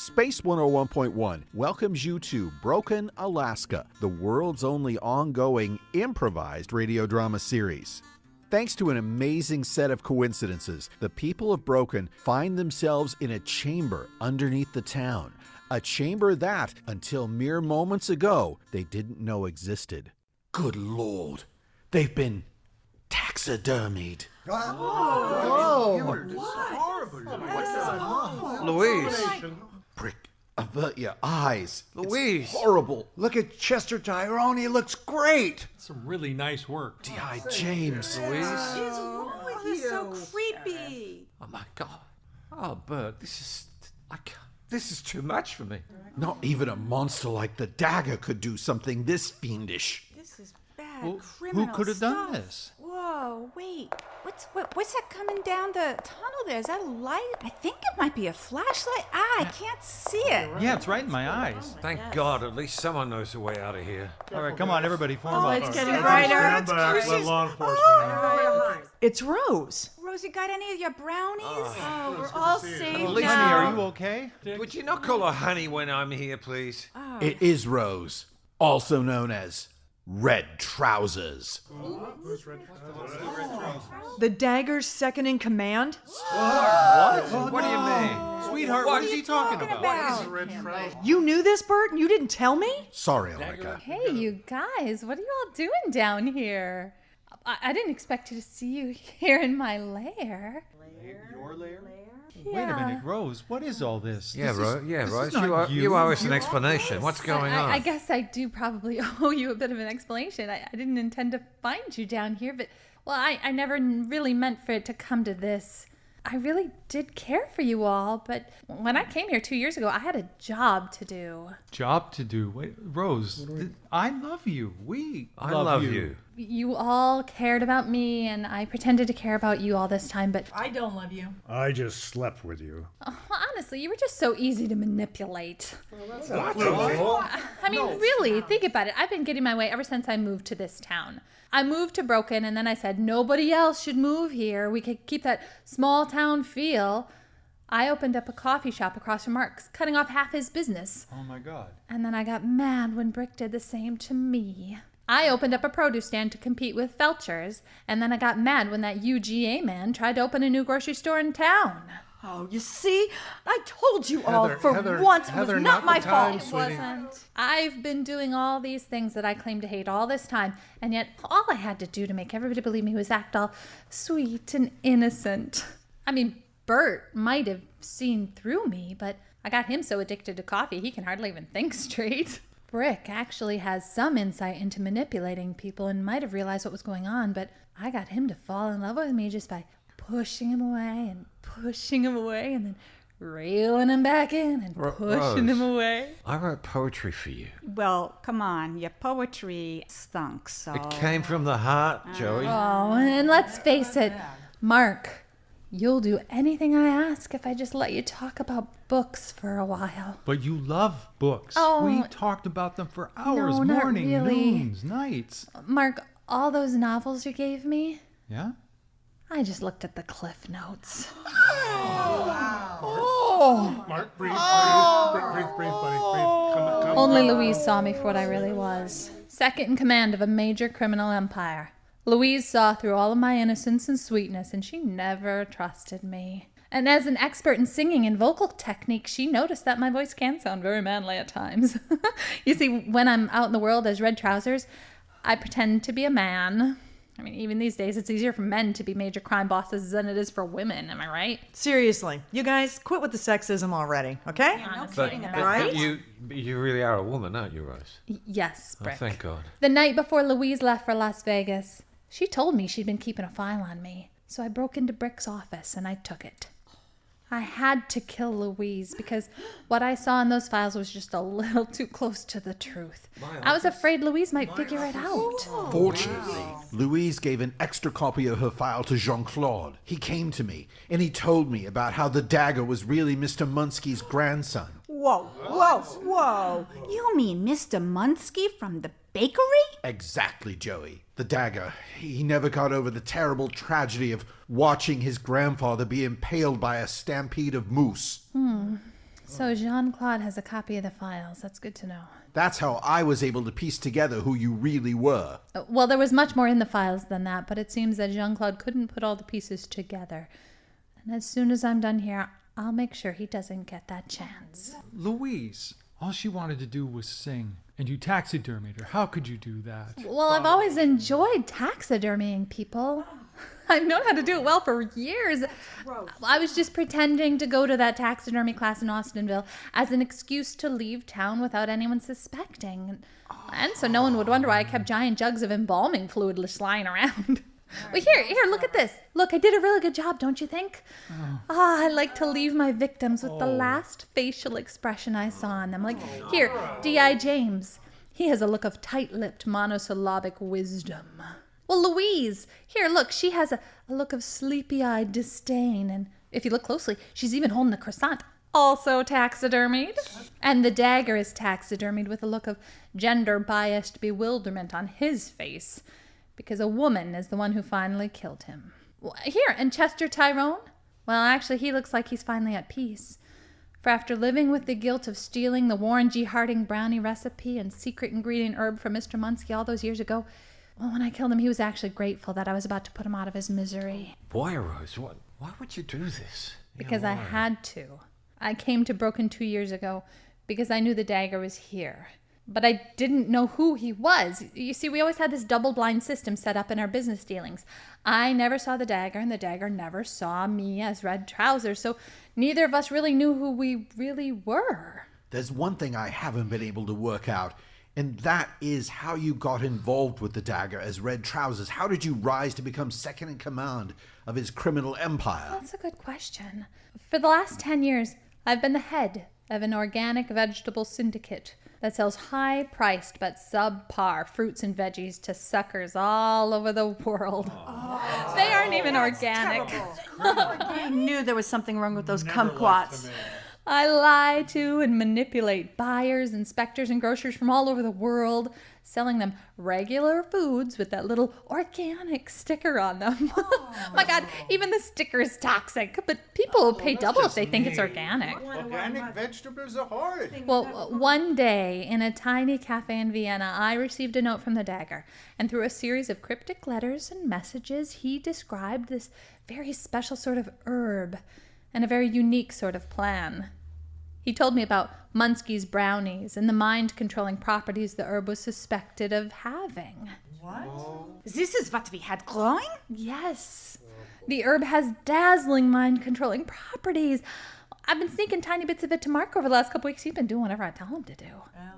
Space 101.1 welcomes you to Broken Alaska, the world's only ongoing improvised radio drama series. Thanks to an amazing set of coincidences, the people of Broken find themselves in a chamber underneath the town. A chamber that, until mere moments ago, they didn't know existed. Good Lord, they've been taxidermied. Louise! Brick, avert your eyes. Louise! It's horrible. Look at Chester Tyrone, he looks great. Some really nice work. D.I. James. Louise! Oh, that's so creepy. Oh my God. Oh, Bert, this is too much for me. Not even a monster like the dagger could do something this fiendish. This is bad Well, criminal who could have stuff. done this? Whoa, wait. What's that coming down the tunnel there? Is that a light? I think it might be a flashlight. I can't see it. Yeah, it's right in my eyes. Thank God, at least someone knows the way out of here. All right, come on, everybody, form up. It's getting brighter. Law enforcement. It's Rose. Rosie, got any of your brownies? Oh, we're all safe Honey, now. are you okay? Would you not call her honey when I'm here, please? It is Rose, also known as Red Trousers. The dagger's second in command? What do you mean? Sweetheart, what is he talking about? You knew this, Bert, and you didn't tell me? Sorry, Alika. Hey, you guys, what are you all doing down here? I didn't expect to see you here in my lair. Your lair? Yeah. Wait a minute, Rose, what is all this? Yeah, This right. is- Yeah, this right. is not You owe us an explanation. What's going on? I guess I do probably owe you a bit of an explanation. I didn't intend to find you down here, but, well, I never really meant for it to come to this. I really did care for you all, but when I came here 2 years ago, I had a job to do. Job to do. Wait, Rose, I love you. I love you. You all cared about me, and I pretended to care about you all this time, but I don't love you. I just slept with you. honestly, you were just so easy to manipulate. I mean, really, think about it. I've been getting my way ever since I moved to this town. I moved to Broken, and then I said nobody else should move here. We could keep that small town feel. I opened up a coffee shop across from Mark's, cutting off half his business. Oh, my God. And then I got mad when Brick did the same to me. I opened up a produce stand to compete with Felcher's, and then I got mad when that UGA man tried to open a new grocery store in town. Oh, you see? I told you all Heather, for Heather, once it Heather, was not not my the time, fault. sweetie. Wasn't. I've been doing all these things that I claim to hate all this time, and yet all I had to do to make everybody believe me was act all sweet and innocent. I mean, Bert might have seen through me, but I got him so addicted to coffee he can hardly even think straight. Brick actually has some insight into manipulating people and might have realized what was going on, but I got him to fall in love with me just by pushing him away and pushing him away and then reeling him back in and pushing him away. I wrote poetry for you. Well, come on. Your poetry stunk, so... It came from the heart, Joey. Oh, and let's face it, Mark, you'll do anything I ask if I just let you talk about books for a while. But you love books. Oh, we talked about them for hours, no, not morning, really. noons, nights. Mark, all those novels you gave me, Yeah? I just looked at the cliff notes. Mark, breathe, buddy. Breathe. Come. Only Louise saw me for what I really was. Second in command of a major criminal empire. Louise saw through all of my innocence and sweetness, and she never trusted me. And as an expert in singing and vocal technique, she noticed that my voice can sound very manly at times. You see, when I'm out in the world as Red Trousers, I pretend to be a man. I mean, even these days, it's easier for men to be major crime bosses than it is for women, am I right? Seriously, you guys, quit with the sexism already, okay? No But, kidding but, about Right? but you really are a woman, aren't you, Rose? Yes, Oh, Brick. thank God. The night before Louise left for Las Vegas, she told me she'd been keeping a file on me. So I broke into Brick's office and I took it. I had to kill Louise because what I saw in those files was just a little too close to the truth. I was afraid Louise might figure it out. Fortunately, Louise gave an extra copy of her file to Jean-Claude. He came to me, and he told me about how the dagger was really Mr. Munsky's grandson. Whoa. You mean Mr. Munsky from the bakery? Exactly, Joey. The dagger. He never got over the terrible tragedy of watching his grandfather be impaled by a stampede of moose. So Jean-Claude has a copy of the files. That's good to know. That's how I was able to piece together who you really were. Well, there was much more in the files than that, but it seems that Jean-Claude couldn't put all the pieces together. And as soon as I'm done here, I'll make sure he doesn't get that chance. Louise, all she wanted to do was sing, and you taxidermied her. How could you do that? Well, I've always enjoyed taxidermying people. I've known how to do it well for years. I was just pretending to go to that taxidermy class in Austinville as an excuse to leave town without anyone suspecting. And so no one would wonder why I kept giant jugs of embalming fluid lying around. Well, here, look at this. Look, I did a really good job, don't you think? I like to leave my victims with the last facial expression I saw on them. Like, here, D.I. James. He has a look of tight-lipped monosyllabic wisdom. Well, Louise, here, look, she has a look of sleepy-eyed disdain. And if you look closely, she's even holding a croissant, also taxidermied. And the dagger is taxidermied with a look of gender-biased bewilderment on his face, because a woman is the one who finally killed him. Here, and Chester Tyrone? Well, actually, he looks like he's finally at peace. For after living with the guilt of stealing the Warren G. Harding brownie recipe and secret ingredient herb from Mr. Munski all those years ago, well, when I killed him, he was actually grateful that I was about to put him out of his misery. Boy, Rose, why would you do this? Because I had to. I came to Broken 2 years ago because I knew the dagger was here. But I didn't know who he was. You see, we always had this double-blind system set up in our business dealings. I never saw the dagger, and the dagger never saw me as Red Trousers, so neither of us really knew who we really were. There's one thing I haven't been able to work out, and that is how you got involved with the dagger as Red Trousers. How did you rise to become second in command of his criminal empire? That's a good question. For the last 10 years, I've been the head of an organic vegetable syndicate that sells high-priced but subpar fruits and veggies to suckers all over the world. They aren't even organic. I knew there was something wrong with those kumquats. I lie to and manipulate buyers, inspectors, and grocers from all over the world, selling them regular foods with that little organic sticker on them. My God, even the sticker is toxic, but people will pay double if they think it's organic. Organic vegetables are horrid. Well, one day in a tiny cafe in Vienna, I received a note from the dagger, and through a series of cryptic letters and messages, he described this very special sort of herb and a very unique sort of plan. He told me about Munski's brownies and the mind-controlling properties the herb was suspected of having. This is what we had growing? Yes. The herb has dazzling mind-controlling properties. I've been sneaking tiny bits of it to Mark over the last couple weeks. He's been doing whatever I tell him to do.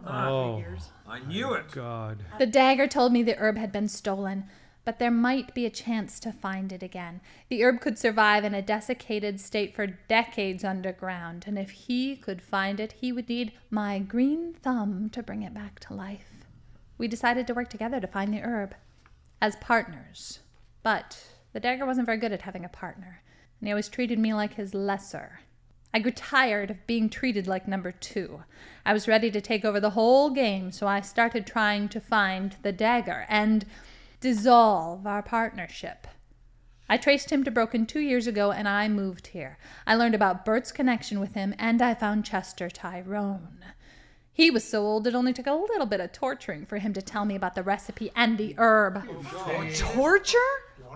Oh, I knew it. God. The dagger told me the herb had been stolen, but there might be a chance to find it again. The herb could survive in a desiccated state for decades underground, and if he could find it, he would need my green thumb to bring it back to life. We decided to work together to find the herb, as partners. But the dagger wasn't very good at having a partner, and he always treated me like his lesser. I grew tired of being treated like number 2. I was ready to take over the whole game, so I started trying to find the dagger and dissolve our partnership. I traced him to Broken 2 years ago, and I moved here. I learned about Bert's connection with him, and I found Chester Tyrone. He was so old it only took a little bit of torturing for him to tell me about the recipe and the herb. Torture?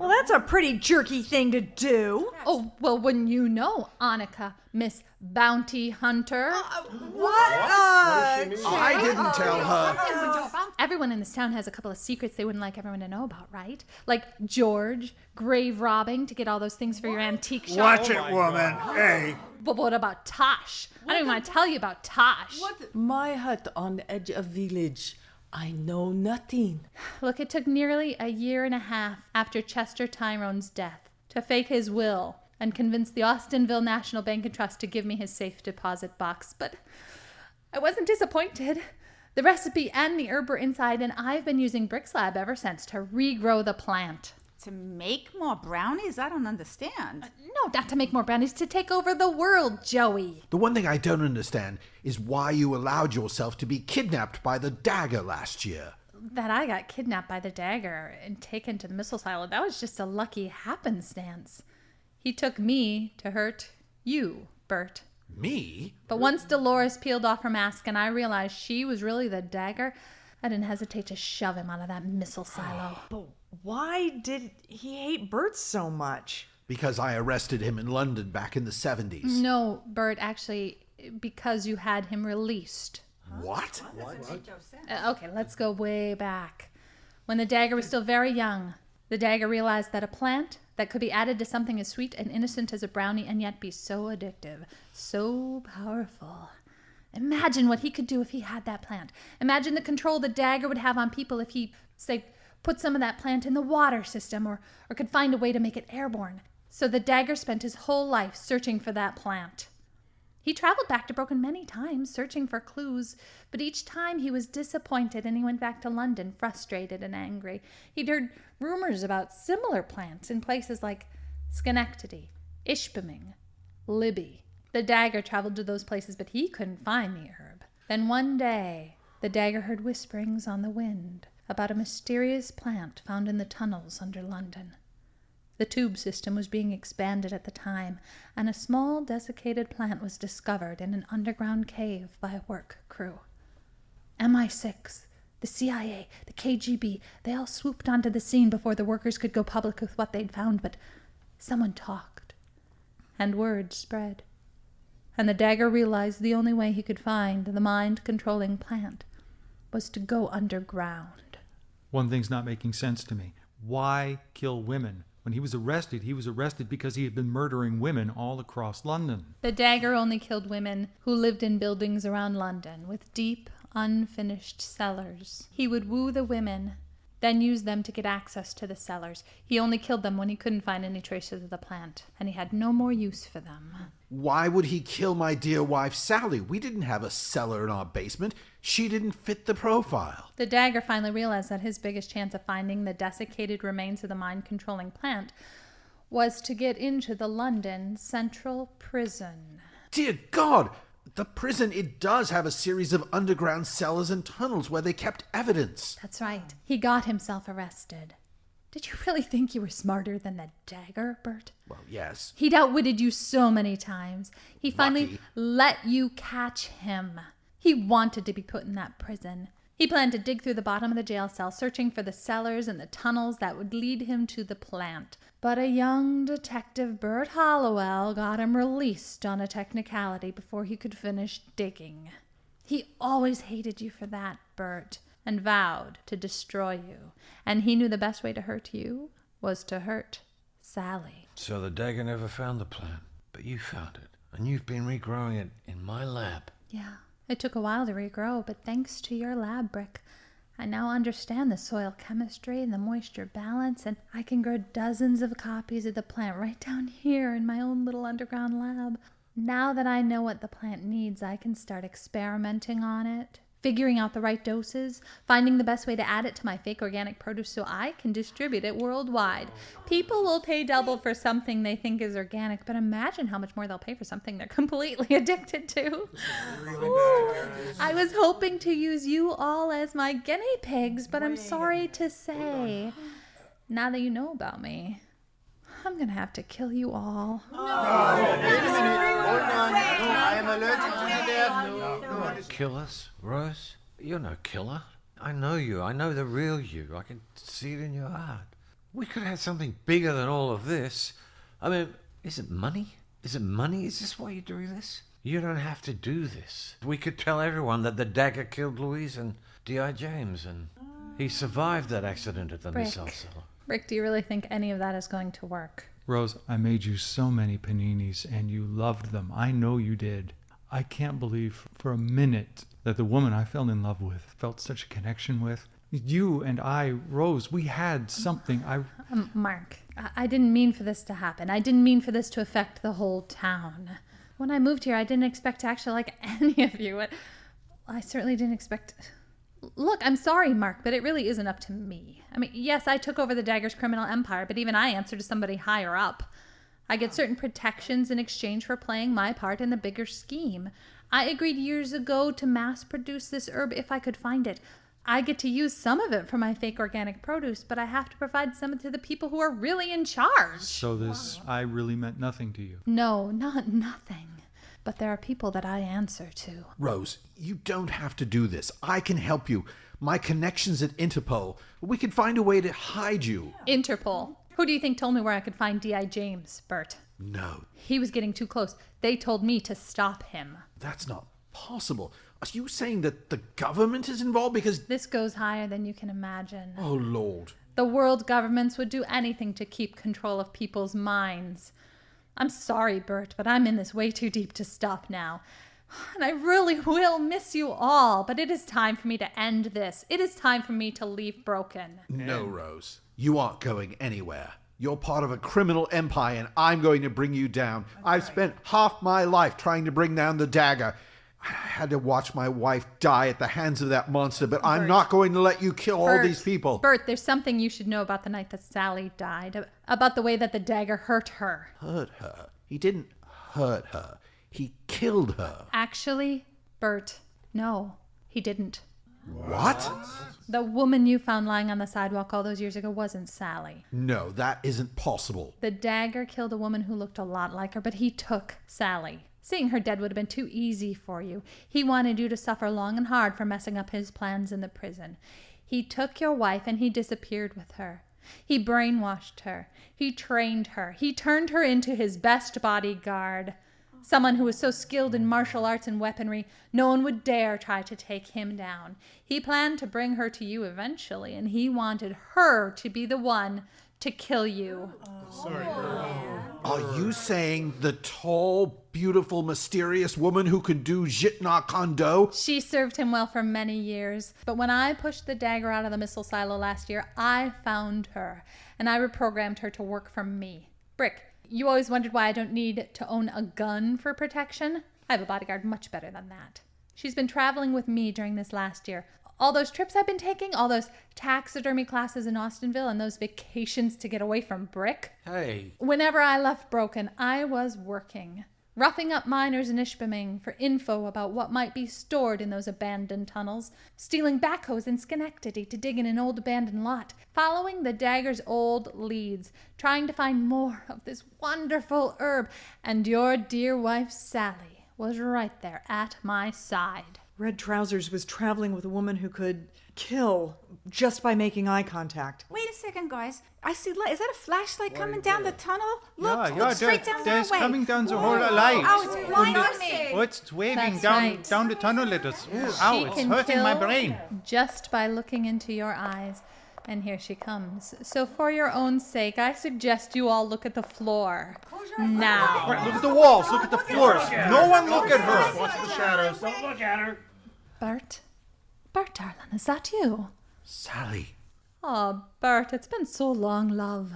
Well, that's a pretty jerky thing to do. Oh, well, wouldn't you know, Annika, Miss Bounty Hunter? What? I didn't tell her. Everyone in this town has a couple of secrets they wouldn't like everyone to know about, right? Like George, grave robbing to get all those things for your antique shop. Watch it, woman. Hey. But what about Tosh? I don't even want to tell you about Tosh. My hut on the edge of village. I know nothing. Look, it took nearly a year and a half after Chester Tyrone's death to fake his will and convince the Austinville National Bank and Trust to give me his safe deposit box. But I wasn't disappointed. The recipe and the herb were inside, and I've been using Brick's Lab ever since to regrow the plant. To make more brownies? I don't understand. No, not to make more brownies, to take over the world, Joey. The one thing I don't understand is why you allowed yourself to be kidnapped by the dagger last year. That I got kidnapped by the dagger and taken to the missile silo, that was just a lucky happenstance. He took me to hurt you, Bert. Me? But once Dolores peeled off her mask and I realized she was really the dagger, I didn't hesitate to shove him out of that missile silo. But why did he hate Bert so much? Because I arrested him in London back in the 70s. No, Bert, actually, because you had him released. What? Okay, let's go way back. When the dagger was still very young, the dagger realized that a plant that could be added to something as sweet and innocent as a brownie and yet be so addictive, so powerful. Imagine what he could do if he had that plant. Imagine the control the dagger would have on people if he, say, put some of that plant in the water system or could find a way to make it airborne. So the dagger spent his whole life searching for that plant. He traveled back to Broken many times, searching for clues, but each time he was disappointed and he went back to London frustrated and angry. He'd heard rumors about similar plants in places like Schenectady, Ishpeming, Libby. The dagger traveled to those places, but he couldn't find the herb. Then one day, the dagger heard whisperings on the wind about a mysterious plant found in the tunnels under London. The tube system was being expanded at the time, and a small desiccated plant was discovered in an underground cave by a work crew. MI6, the CIA, the KGB, they all swooped onto the scene before the workers could go public with what they'd found, but someone talked, and word spread. And the dagger realized the only way he could find the mind-controlling plant was to go underground. One thing's not making sense to me. Why kill women? When he was arrested because he had been murdering women all across London. The dagger only killed women who lived in buildings around London with deep, unfinished cellars. He would woo the women, then use them to get access to the cellars. He only killed them when he couldn't find any traces of the plant, and he had no more use for them. Why would he kill my dear wife, Sally? We didn't have a cellar in our basement. She didn't fit the profile. The dagger finally realized that his biggest chance of finding the desiccated remains of the mind-controlling plant was to get into the London Central Prison. Dear God! The prison, it does have a series of underground cellars and tunnels where they kept evidence. That's right. He got himself arrested. Did you really think you were smarter than the dagger, Bert? Well, yes. He'd outwitted you so many times. He finally Lucky. let you catch him. He wanted to be put in that prison. He planned to dig through the bottom of the jail cell, searching for the cellars and the tunnels that would lead him to the plant. But a young detective, Bert Hollowell, got him released on a technicality before he could finish digging. He always hated you for that, Bert, and vowed to destroy you. And he knew the best way to hurt you was to hurt Sally. So the dagger never found the plant, but you found it, and you've been regrowing it in my lab. Yeah, it took a while to regrow, but thanks to your lab brick, I now understand the soil chemistry and the moisture balance, and I can grow dozens of copies of the plant right down here in my own little underground lab. Now that I know what the plant needs, I can start experimenting on it, figuring out the right doses, finding the best way to add it to my fake organic produce so I can distribute it worldwide. People will pay double for something they think is organic, but imagine how much more they'll pay for something they're completely addicted to. Ooh, I was hoping to use you all as my guinea pigs, but I'm sorry to say, now that you know about me, I'm going to have to kill you all. Wait a minute. Hold on. No, I am allergic to the death. Kill us, Rose? You're no killer. I know you. I know the real you. I can see it in your heart. We could have something bigger than all of this. I mean, is it money? Is it money? Is this why you're doing this? You don't have to do this. We could tell everyone that the dagger killed Louise and D.I. James, and he survived that accident at the missile cellar. Rick, do you really think any of that is going to work? Rose, I made you so many paninis and you loved them. I know you did. I can't believe for a minute that the woman I fell in love with, felt such a connection with. You and I, Rose, we had something. Mark, I didn't mean for this to happen. I didn't mean for this to affect the whole town. When I moved here, I didn't expect to actually like any of you. I certainly didn't expect... Look, I'm sorry, Mark, but it really isn't up to me. I mean, yes, I took over the Dagger's criminal empire, but even I answer to somebody higher up. I get certain protections in exchange for playing my part in the bigger scheme. I agreed years ago to mass produce this herb if I could find it. I get to use some of it for my fake organic produce, but I have to provide some to the people who are really in charge. So this, I really meant nothing to you. No, not nothing. but there are people that I answer to. Rose, you don't have to do this. I can help you. My connections at Interpol. We can find a way to hide you. Interpol. Who do you think told me where I could find D.I. James, Bert? No, He was getting too close. They told me to stop him. that's not possible. Are you saying that the government is involved? Because, This goes higher than you can imagine. oh Lord. The world governments would do anything to keep control of people's minds. I'm sorry, Bert, but I'm in this way too deep to stop now. And I really will miss you all, but it is time for me to end this. It is time for me to leave Broken. No, Rose. You aren't going anywhere. You're part of a criminal empire, and I'm going to bring you down. I've spent half my life trying to bring down the dagger. I had to watch my wife die at the hands of that monster, but I'm Bert. not going to let you kill all these people. Bert, there's something you should know about the night that Sally died, about the way that the dagger hurt her. Hurt her? He didn't hurt her. He killed her. Actually, Bert, no, he didn't. What? The woman you found lying on the sidewalk all those years ago wasn't Sally. No, that isn't possible. The dagger killed a woman who looked a lot like her, but he took Sally. Seeing her dead would have been too easy for you. He wanted you to suffer long and hard for messing up his plans in the prison. He took your wife and he disappeared with her. He brainwashed her. He trained her. He turned her into his best bodyguard. Someone who was so skilled in martial arts and weaponry, no one would dare try to take him down. He planned to bring her to you eventually, and he wanted her to be the one to kill you. Sorry. Are you saying the tall, beautiful, mysterious woman who could do Jitna Kondo? She served him well for many years, but when I pushed the dagger out of the missile silo last year, I found her, and I reprogrammed her to work for me. Brick, you always wondered why I don't need to own a gun for protection? I have a bodyguard much better than that. She's been traveling with me during this last year. All those trips I've been taking, all those taxidermy classes in Austinville, and those vacations to get away from Brick. Hey, Whenever I left Broken, I was working, roughing up miners in Ishpeming for info about what might be stored in those abandoned tunnels, stealing backhoes in Schenectady to dig in an old abandoned lot, following the dagger's old leads, trying to find more of this wonderful herb, and your dear wife Sally was right there at my side. Red Trousers was traveling with a woman who could kill just by making eye contact. Wait a second, guys. I see light. Is that a flashlight coming down the tunnel? Look, Yeah, look straight down there's that way. coming down the whole light. Oh, it's blinding me. Oh, it's waving That's down right. down the tunnel. It is. Ow, it's can hurting my kill brain. just by looking into your eyes. And here she comes. So for your own sake, I suggest you all look at the floor. Now. Right, look at the walls. Look at the floors. No one look at her. Watch the shadows. Don't look at her. Bert? Bert, darling, is that you? Sally. Oh, Bert, it's been so long, love.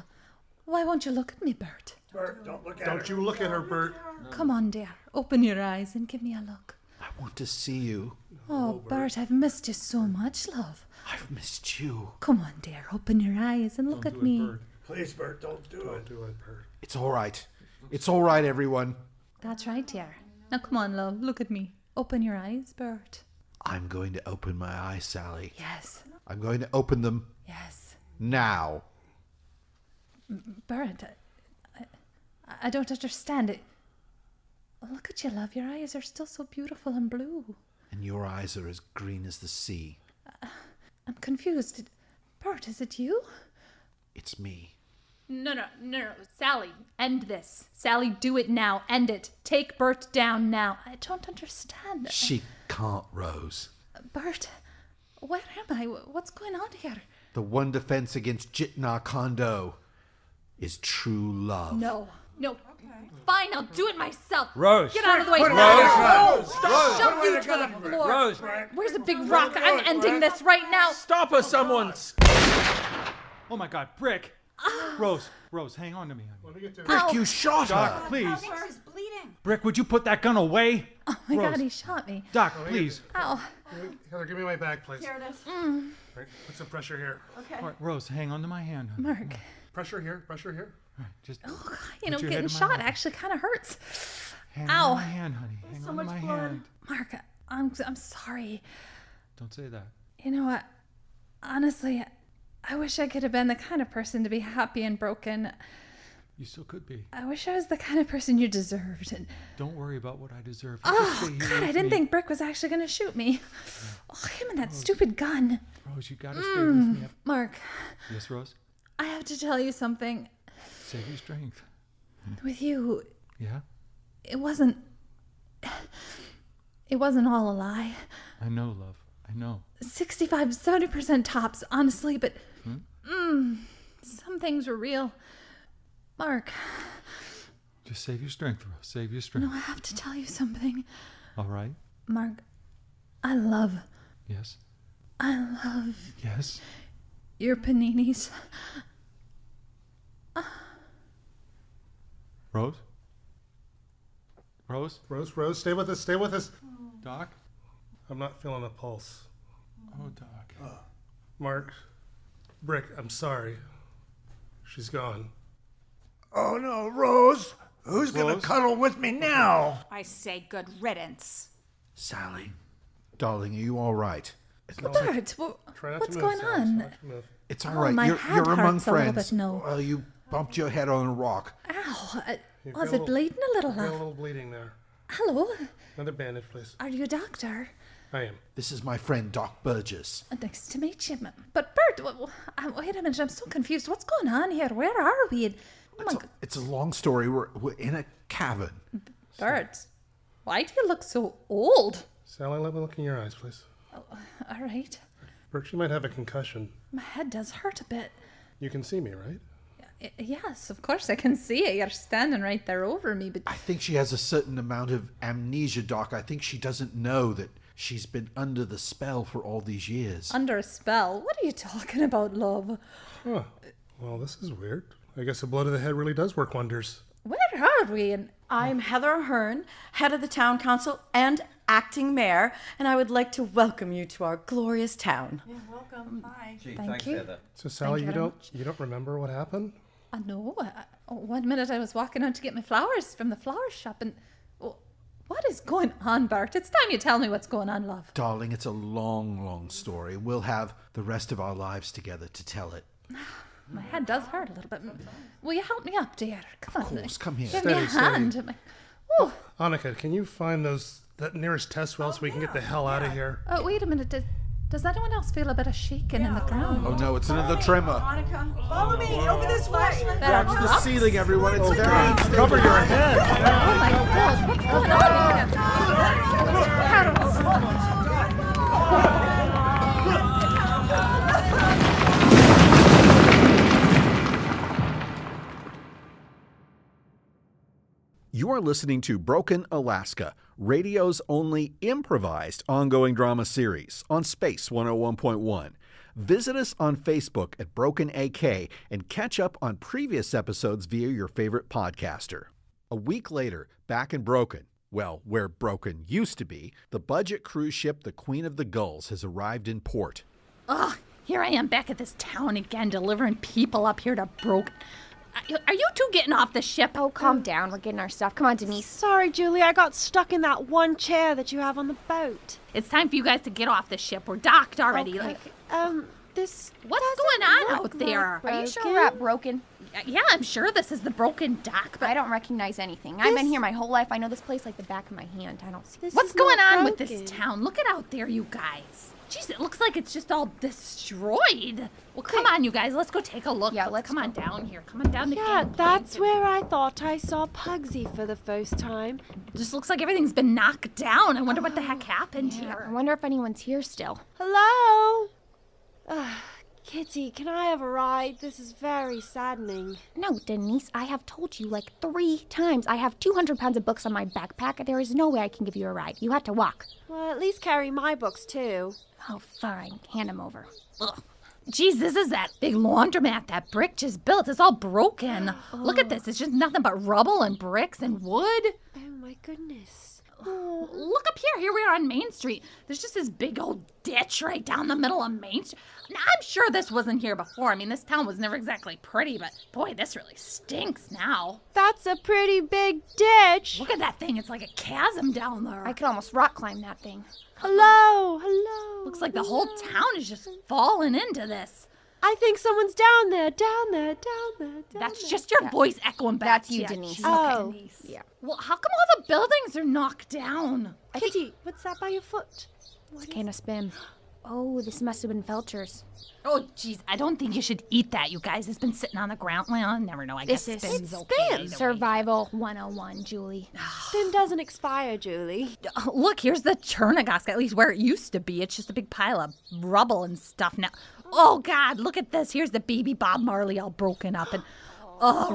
Why won't you look at me, Bert? Bert, don't look at her. Don't you look at her, Bert. Come on, dear. Open your eyes and give me a look. I want to see you. Oh, Bert, I've missed you so much, love. I've missed you. Come on, dear. Open your eyes and look at me. Please, Bert, don't do it. Don't do it, Bert. It's all right. It's all right, everyone. That's right, dear. Now come on, love. Look at me. Open your eyes, Bert. I'm going to open my eyes, Sally. Yes. I'm going to open them Yes. now. Bert, I don't understand it. Look at you, love. Your eyes are still so beautiful and blue. And your eyes are as green as the sea. I'm confused. Bert, is it you? It's me. No. Sally, end this. Sally, do it now. End it. Take Bert down now. I don't understand. She can't, Rose. Bert, where am I? What's going on here? The one defense against Jitna Kondo is true love. No. Fine, I'll do it myself. Rose. Get out of the way. Rose. Shove you to the floor. Rose. Where's the big rock? I'm ending this right now. stop us, someone! Oh my God, Brick. Rose, hang on to me. honey. Let me get to Brick, you shot her. Doc, please. He's bleeding. Brick, would you put that gun away? Oh my Rose. God, he shot me. Doc, please. Ow. Heather, give me my bag, please. Here it is. Right, put some pressure here. All right, Rose, hang on to my hand. honey. Mark, Pressure here. Pressure here. All right, just you know, Put your getting head in my shot lap. actually kind of hurts. hang Ow. on to my hand, honey. Hang on to my hand. Mark, I'm sorry. Don't say that. You know what? Honestly, I wish I could have been the kind of person to be happy and broken. You still could be. I wish I was the kind of person you deserved. And Don't worry about what I deserve. You just oh, stay here God, with I didn't me. think Brick was actually going to shoot me. Oh, him and that stupid gun. Rose, you gotta stay with me. Mark, Yes, Rose? I have to tell you something. Save your strength. With you, Yeah? it wasn't all a lie. I know, love. I know. 65, 70% tops, honestly, but some things were real. Mark, Just save your strength, Rose. Save your strength. no, I have to tell you something. All right? Mark, I love Yes? your paninis. Rose? Rose? Rose, stay with us. Stay with us. Doc? I'm not feeling a pulse. Oh, Doc. Mark, Brick, I'm sorry. She's gone. Oh no, Rose! Who's gonna Rose? cuddle with me now? I say good riddance. Sally, darling, are you all right? Bert, Try not what's to move, going Sally. on? Try not to move. It's all Oh, right. my You're head among hurts a little friends. bit, no. Well, you bumped your head on a rock. Ow, You've was got it bleeding a little, Got a love? little bleeding there. Hello, Another bandage, please. are you a doctor? I am. This is my friend Doc Burgess. Nice to meet you. But Bert, wait a minute, I'm so confused. What's going on here? Where are we? Oh my God. It's a long story. We're in a cavern. Bert, why do you look so old? Sally, let me look in your eyes, please. All right. Bert, you might have a concussion. My head does hurt a bit. You can see me, right? Yes, of course I can see it. You're standing right there over me, but I think she has a certain amount of amnesia, Doc. I think she doesn't know that she's been under the spell for all these years. under a spell. What are you talking about, love? Huh. Well, this is weird. I guess a blow to the head really does work wonders. Where are we? And I'm Heather Ahern, head of the town council and acting mayor, and I would like to welcome you to our glorious town. Welcome. Hi. thank you. So, Sally, you you very don't remember what happened? I know. One minute I was walking out to get my flowers from the flower shop, and what is going on, Bart? It's time you tell me what's going on, love. Darling, it's a long, long story. We'll have the rest of our lives together to tell it. My head does hurt a little bit. Will you help me up, dear? Come on. Of course, come here. Give me a Steady. hand. Oh, Annika, can you find that nearest test well so we can get the hell out of here? wait a minute. Does anyone else feel a bit of shaking in the ground? Oh no, it's another tremor. Monica, follow me over this way. Watch the ceiling, everyone. It's very unstable. Cover your head. Oh my God! What's going on You are listening to Broken Alaska, radio's only improvised ongoing drama series on Space 101.1. Visit us on Facebook at Broken AK and catch up on previous episodes via your favorite podcaster. A week later, back in Broken, well, where Broken used to be, the budget cruise ship the Queen of the Gulls has arrived in port. Ugh, here I am back at this town again, delivering people up here to Broken. Are you two getting off the ship? Oh, calm down. We're getting our stuff. Come on, Denise. Sorry, Julie. I got stuck in that one chair that you have on the boat. It's time for you guys to get off the ship. We're docked already. Okay. This What's going on out there? Are you sure we're at Broken? Yeah, I'm sure this is the Broken dock, but I don't recognize anything. I've been here my whole life. I know this place like the back of my hand. I don't see. what's going on with this town? Look at out there, you guys. Jeez, it looks like it's just all destroyed. Well, come on, you guys. Let's go take a look. Yeah, let's come on down here. Come on down the Yeah, gangplank. that's where I thought I saw Pugsy for the first time. Just looks like everything's been knocked down. I wonder what the heck happened I here. wonder if anyone's here still. Hello? Kitty, can I have a ride? This is very saddening. No, Denise, I have told you like 3 times. I have 200 pounds of books on my backpack. There is no way I can give you a ride. You have to walk. Well, at least carry my books, too. Oh, fine. Hand them over. Ugh. Jeez, this is that big laundromat that Brick just built. It's all broken. Look at this. It's just nothing but rubble and bricks and wood. Oh, my goodness. Look up here. Here we are on Main Street. There's just this big old ditch right down the middle of Main Street. Now, I'm sure this wasn't here before. I mean, this town was never exactly pretty, but boy, this really stinks now. That's a pretty big ditch. Look at that thing. It's like a chasm down there. I could almost rock climb that thing. Hello, hello. Looks like the whole town is just falling into this. I think someone's down there, down there, down there, down That's there. just your voice echoing back. That's you, to Denise. Oh. Denise. Yeah. Well, how come all the buildings are knocked down? Kitty, what's that by your foot? It's a can of spin. Oh, this must have been Felcher's. Oh, jeez, I don't think you should eat that, you guys. It's been sitting on the ground. Well, I never know. I guess This is spin's it's okay. spin. either way. Survival 101, Julie. Spin doesn't expire, Julie. Oh, look, here's the Chernigorsk, at least where it used to be. It's just a big pile of rubble and stuff now. Oh, God, look at this. Here's the baby Bob Marley all broken up. And,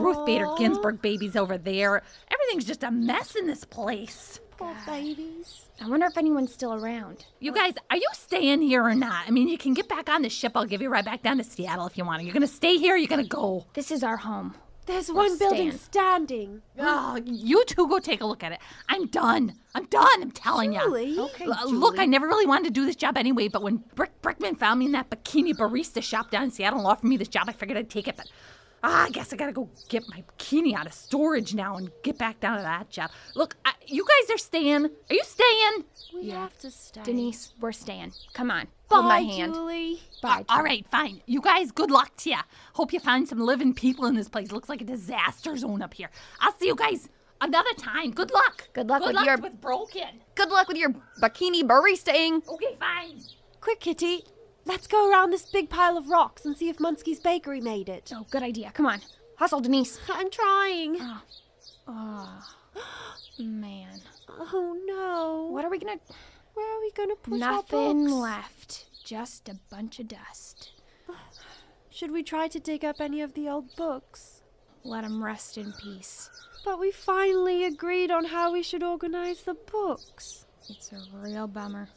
Ruth Bader Ginsburg baby's over there. Everything's just a mess in this place. Poor babies. I wonder if anyone's still around. You guys, are you staying here or not? I mean, you can get back on the ship. I'll give you right back down to Seattle if you want. You're going to stay here or you're going to go? This is our home. There's We're one building staying. standing. Oh, you two go take a look at it. I'm done. I'm telling you. Julie? Okay, look, I never really wanted to do this job anyway, but when Brickman found me in that bikini barista shop down in Seattle and offered me this job, I figured I'd take it, but I guess I gotta go get my bikini out of storage now and get back down to that job. Look, you guys are staying. Are you staying? We have to stay. Denise, we're staying. Come on. Bye, Hold my hand. Julie. Bye. All right, fine. You guys, good luck to you. Hope you find some living people in this place. Looks like a disaster zone up here. I'll see you guys another time. Good luck. Good luck with your- with Broken. Good luck with your bikini baristaing. Okay, fine. Quick, Kitty. Let's go around this big pile of rocks and see if Munsky's Bakery made it. Oh, good idea. Come on. Hustle, Denise. I'm trying. Oh, man. Oh, no. What are we gonna... Where are we going to put Nothing our books? left. Just a bunch of dust. Should we try to dig up any of the old books? Let them rest in peace. But we finally agreed on how we should organize the books. It's a real bummer.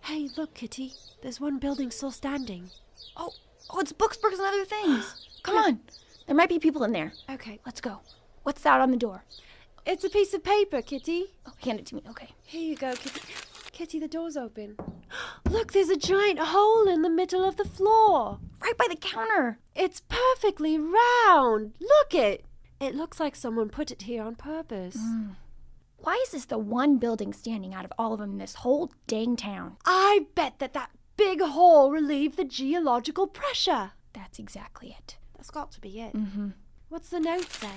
Hey, look, Kitty. There's one building still standing. Oh, it's books, and other things. Come on. There might be people in there. Okay. Let's go. What's that on the door? It's a piece of paper, Kitty. Oh, hand it to me. Okay. Here you go, Kitty. Kitty, the door's open. Look, there's a giant hole in the middle of the floor. Right by the counter. It's perfectly round. Look it. It looks like someone put it here on purpose. Why is this the one building standing out of all of them in this whole dang town? I bet that big hole relieved the geological pressure. That's exactly it. That's got to be it. Mm-hmm. What's the note say?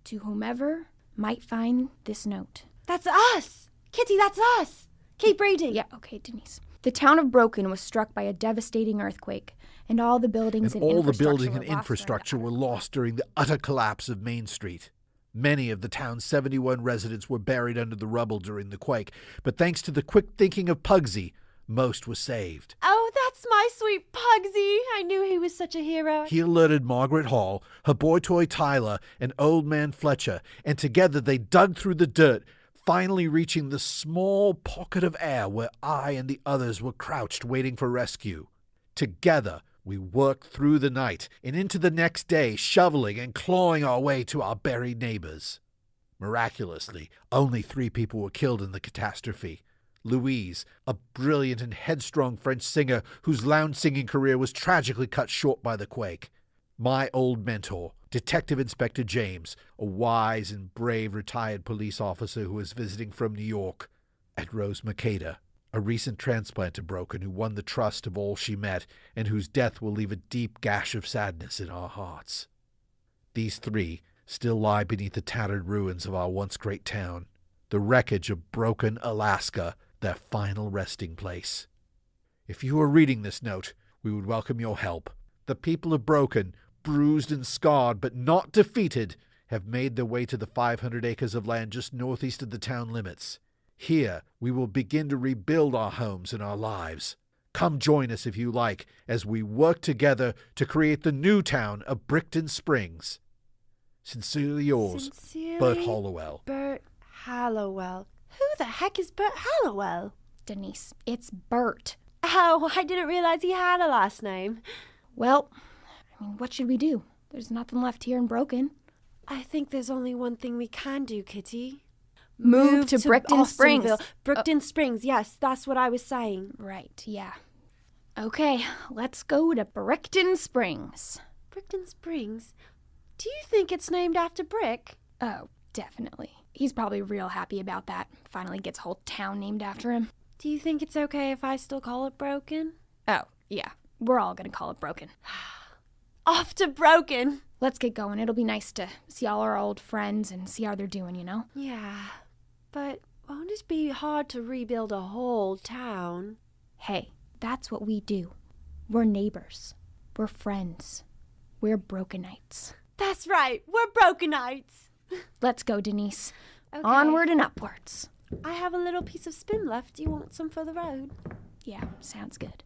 To whomever might find this note. That's us. Kitty, that's us. Keep reading. Yeah, okay, Denise. The town of Broken was struck by a devastating earthquake, and all the buildings and all the infrastructure building were and lost infrastructure during were the lost during the utter collapse of Main Street. Many of the town's 71 residents were buried under the rubble during the quake, but thanks to the quick thinking of Pugsy, most were saved. Oh, that's my sweet Pugsy. I knew he was such a hero. He alerted Margaret Hall, her boy toy Tyler, and Old Man Fletcher, and together they dug through the dirt, finally reaching the small pocket of air where I and the others were crouched waiting for rescue. Together, we worked through the night and into the next day, shoveling and clawing our way to our buried neighbors. Miraculously, only 3 people were killed in the catastrophe. Louise, a brilliant and headstrong French singer whose lounge singing career was tragically cut short by the quake. My old mentor, Detective Inspector James, a wise and brave retired police officer who was visiting from New York. And Rose Makeda, a recent transplant to Broken who won the trust of all she met and whose death will leave a deep gash of sadness in our hearts. These 3 still lie beneath the tattered ruins of our once great town, the wreckage of Broken, Alaska, their final resting place. If you are reading this note, we would welcome your help. The people of Broken, bruised and scarred but not defeated, have made their way to the 500 acres of land just northeast of the town limits. Here, we will begin to rebuild our homes and our lives. Come join us if you like, as we work together to create the new town of Brickton Springs. Sincerely yours, Bert Hollowell. Bert Hallowell. Who the heck is Bert Hallowell? Denise, it's Bert. Oh, I didn't realize he had a last name. Well, what should we do? There's nothing left here in Broken. I think there's only one thing we can do, Kitty. Move to Brickton Springs. Brickton Springs, yes, that's what I was saying. Right, yeah. Okay, let's go to Brickton Springs. Brickton Springs? Do you think it's named after Brick? Oh, definitely. He's probably real happy about that. Finally gets a whole town named after him. Do you think it's okay if I still call it Broken? Oh, yeah. We're all gonna call it Broken. Off to Broken. Let's get going. It'll be nice to see all our old friends and see how they're doing, you know? Yeah, but won't it be hard to rebuild a whole town? Hey, that's what we do. We're neighbors. We're friends. We're Brokenites. That's right, we're Brokenites. Let's go, Denise. Okay. Onward and upwards. I have a little piece of spin left. Do you want some for the road? Yeah, sounds good.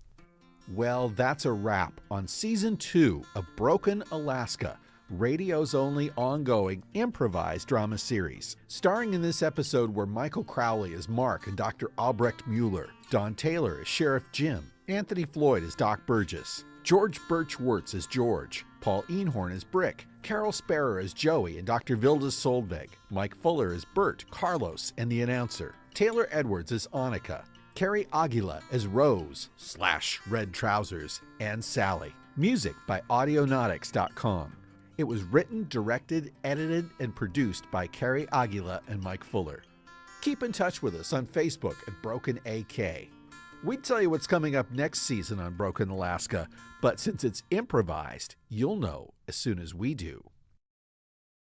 Well, that's a wrap on Season 2 of Broken Alaska, radio's only ongoing improvised drama series. Starring in this episode were Michael Crowley as Mark and Dr. Albrecht Mueller, Don Taylor as Sheriff Jim, Anthony Floyd as Doc Burgess, George Birch-Wirtz as George, Paul Einhorn as Brick, Carol Sparrow as Joey and Dr. Vilda Solveig, Mike Fuller as Bert, Carlos, and the announcer, Taylor Edwards as Annika, Carrie Aguila as Rose / Red Trousers, and Sally. Music by Audionautics.com. It was written, directed, edited, and produced by Carrie Aguila and Mike Fuller. Keep in touch with us on Facebook at Broken AK. We'd tell you what's coming up next season on Broken Alaska, but since it's improvised, you'll know as soon as we do.